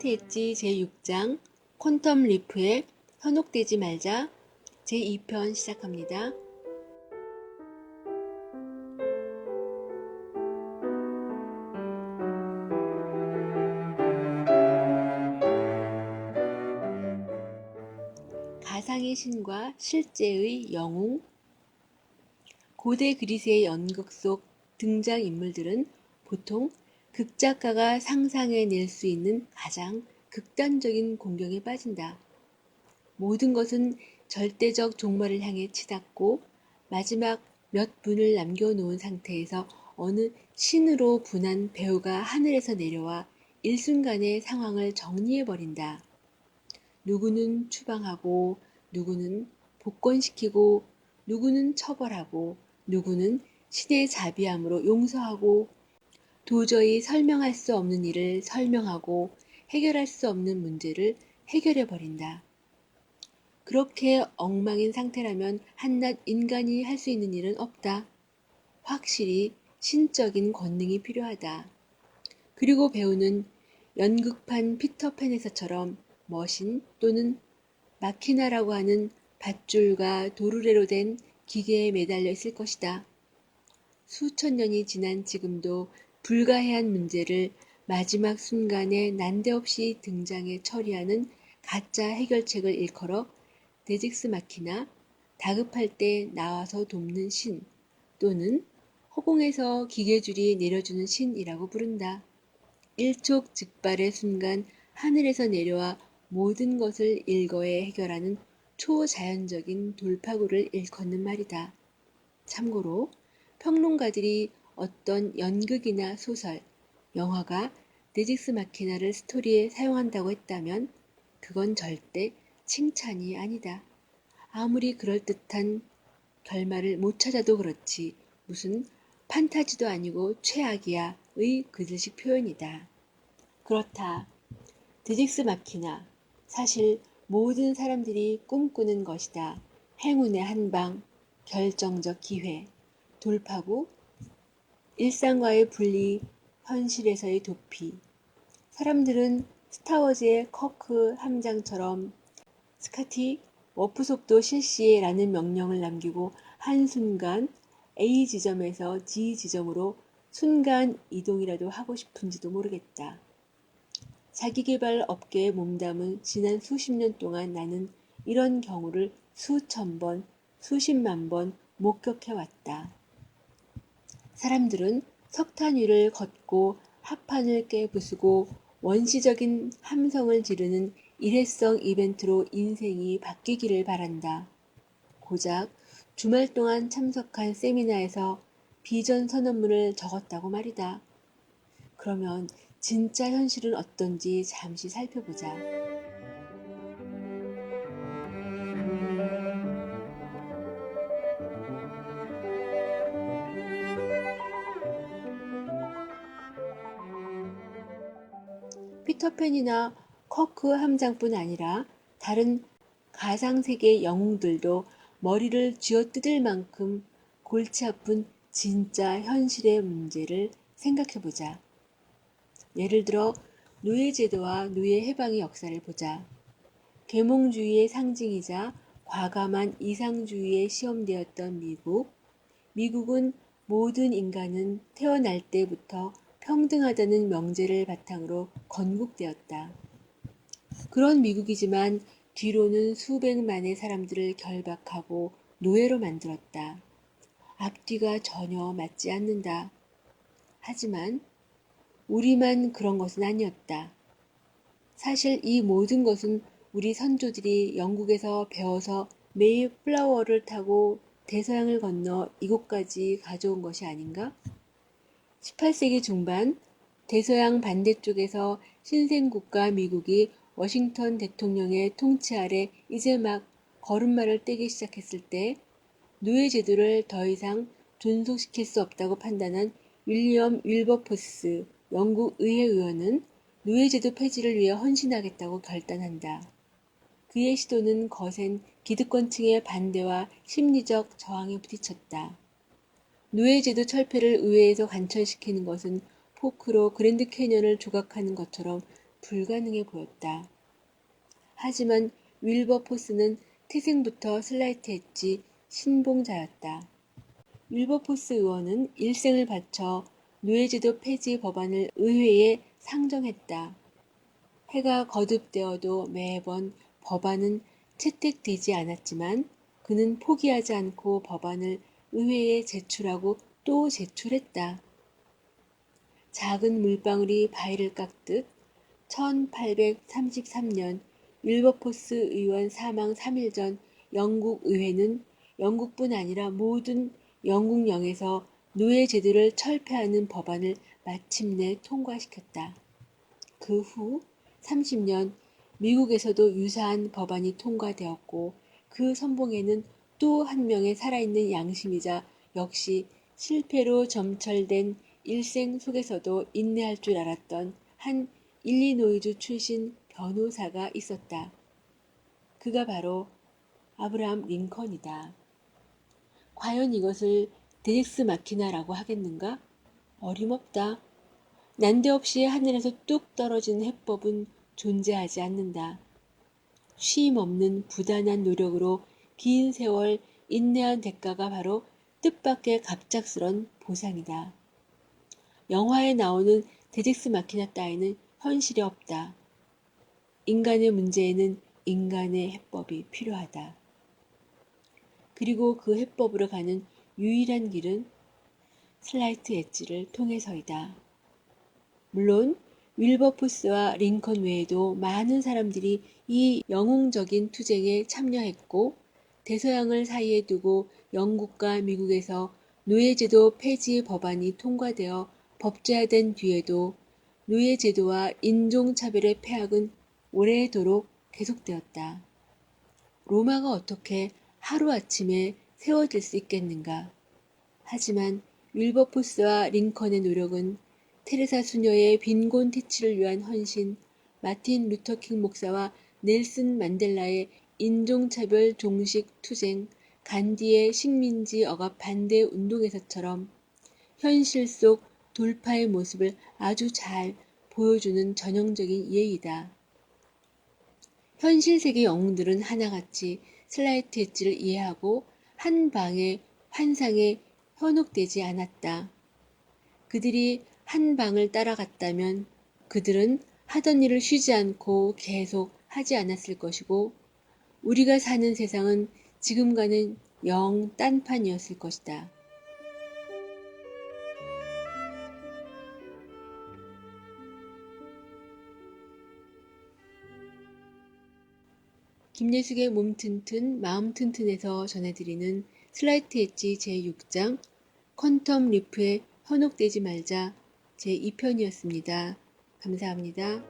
콘센트 엣지 제6장 퀀텀 리프에 현혹되지 말자 제2편 시작합니다. 가상의 신과 실제의 영웅. 고대 그리스의 연극 속 등장인물들은 보통 극작가가 상상해낼 수 있는 가장 극단적인 공경에 빠진다. 모든 것은 절대적 종말을 향해 치닫고 마지막 몇 분을 남겨놓은 상태에서 어느 신으로 분한 배우가 하늘에서 내려와 일순간의 상황을 정리해버린다. 누구는 추방하고, 누구는 복권시키고, 누구는 처벌하고, 누구는 시대의 자비함으로 용서하고, 도저히 설명할 수 없는 일을 설명하고 해결할 수 없는 문제를 해결해버린다. 그렇게 엉망인 상태라면 한낱 인간이 할 수 있는 일은 없다. 확실히 신적인 권능이 필요하다. 그리고 배우는 연극판 피터팬에서처럼 머신 또는 마키나라고 하는 밧줄과 도르래로 된 기계에 매달려 있을 것이다. 수천 년이 지난 지금도 불가해한 문제를 마지막 순간에 난데없이 등장해 처리하는 가짜 해결책을 일컬어 데직스 마키나, 다급할 때 나와서 돕는 신 또는 허공에서 기계줄이 내려주는 신이라고 부른다. 일촉즉발의 순간 하늘에서 내려와 모든 것을 일거에 해결하는 초자연적인 돌파구를 일컫는 말이다. 참고로 평론가들이 어떤 연극이나 소설, 영화가 데직스 마키나를 스토리에 사용한다고 했다면 그건 절대 칭찬이 아니다. 아무리 그럴듯한 결말을 못 찾아도 그렇지 무슨 판타지도 아니고 최악이야의 그들식 표현이다. 그렇다. 데직스 마키나, 사실 모든 사람들이 꿈꾸는 것이다. 행운의 한방, 결정적 기회, 돌파구, 일상과의 분리, 현실에서의 도피. 사람들은 스타워즈의 커크 함장처럼 스카티, 워프 속도 실시해 라는 명령을 남기고 한순간 A 지점에서 G 지점으로 순간 이동이라도 하고 싶은지도 모르겠다. 자기계발 업계에 몸담은 지난 수십 년 동안 나는 이런 경우를 수천 번, 수십만 번 목격해왔다. 사람들은 석탄 위를 걷고 합판을 깨부수고 원시적인 함성을 지르는 일회성 이벤트로 인생이 바뀌기를 바란다. 고작 주말 동안 참석한 세미나에서 비전 선언문을 적었다고 말이다. 그러면 진짜 현실은 어떤지 잠시 살펴보자. 피터팬이나 커크 함장뿐 아니라 다른 가상세계 영웅들도 머리를 쥐어뜯을 만큼 골치 아픈 진짜 현실의 문제를 생각해보자. 예를 들어 노예제도와 노예해방의 역사를 보자. 계몽주의의 상징이자 과감한 이상주의에 시험되었던 미국은 모든 인간은 태어날 때부터 평등하다는 명제를 바탕으로 건국되었다. 그런 미국이지만 뒤로는 수백만의 사람들을 결박하고 노예로 만들었다. 앞뒤가 전혀 맞지 않는다. 하지만 우리만 그런 것은 아니었다. 사실 이 모든 것은 우리 선조들이 영국에서 배워서 메이플라워를 타고 대서양을 건너 이곳까지 가져온 것이 아닌가? 18세기 중반 대서양 반대쪽에서 신생국가 미국이 워싱턴 대통령의 통치 아래 이제 막 걸음마를 떼기 시작했을 때 노예제도를 더 이상 존속시킬 수 없다고 판단한 윌리엄 윌버포스 영국 의회 의원은 노예제도 폐지를 위해 헌신하겠다고 결단한다. 그의 시도는 거센 기득권층의 반대와 심리적 저항에 부딪혔다. 노예제도 철폐를 의회에서 관철시키는 것은 포크로 그랜드 캐년을 조각하는 것처럼 불가능해 보였다. 하지만 윌버포스는 태생부터 슬라이트 엣지 신봉자였다. 윌버포스 의원은 일생을 바쳐 노예제도 폐지 법안을 의회에 상정했다. 해가 거듭되어도 매번 법안은 채택되지 않았지만 그는 포기하지 않고 법안을 의회에 제출하고 또 제출했다. 작은 물방울이 바위를 깎듯 1833년 윌버포스 의원 사망 3일 전 영국 의회는 영국뿐 아니라 모든 영국령에서 노예 제도를 철폐하는 법안을 마침내 통과시켰다. 그 후 30년 미국에서도 유사한 법안이 통과되었고 그 선봉에는 또 한 명의 살아있는 양심이자 역시 실패로 점철된 일생 속에서도 인내할 줄 알았던 한 일리노이주 출신 변호사가 있었다. 그가 바로 아브라함 링컨이다. 과연 이것을 데직스 마키나라고 하겠는가? 어림없다. 난데없이 하늘에서 뚝 떨어진 해법은 존재하지 않는다. 쉼 없는 부단한 노력으로 긴 세월 인내한 대가가 바로 뜻밖의 갑작스런 보상이다. 영화에 나오는 데직스 마키나 따위는 현실에 없다. 인간의 문제에는 인간의 해법이 필요하다. 그리고 그 해법으로 가는 유일한 길은 슬라이트 엣지를 통해서이다. 물론 윌버포스와 링컨 외에도 많은 사람들이 이 영웅적인 투쟁에 참여했고 대서양을 사이에 두고 영국과 미국에서 노예제도 폐지 법안이 통과되어 법제화된 뒤에도 노예제도와 인종차별의 폐악은 오래도록 계속되었다. 로마가 어떻게 하루아침에 세워질 수 있겠는가? 하지만 윌버포스와 링컨의 노력은 테레사 수녀의 빈곤 퇴치를 위한 헌신, 마틴 루터킹 목사와 넬슨 만델라의 인종차별 종식 투쟁, 간디의 식민지 억압 반대 운동에서처럼 현실 속 돌파의 모습을 아주 잘 보여주는 전형적인 예이다. 현실 세계 영웅들은 하나같이 슬라이트 엣지를 이해하고 한 방의 환상에 현혹되지 않았다. 그들이 한 방을 따라갔다면 그들은 하던 일을 쉬지 않고 계속 하지 않았을 것이고 우리가 사는 세상은 지금과는 영 딴판이었을 것이다. 김예숙의 몸 튼튼 마음 튼튼에서 전해드리는 슬라이트 엣지 제6장 퀀텀 리프에 현혹되지 말자 제2편이었습니다. 감사합니다.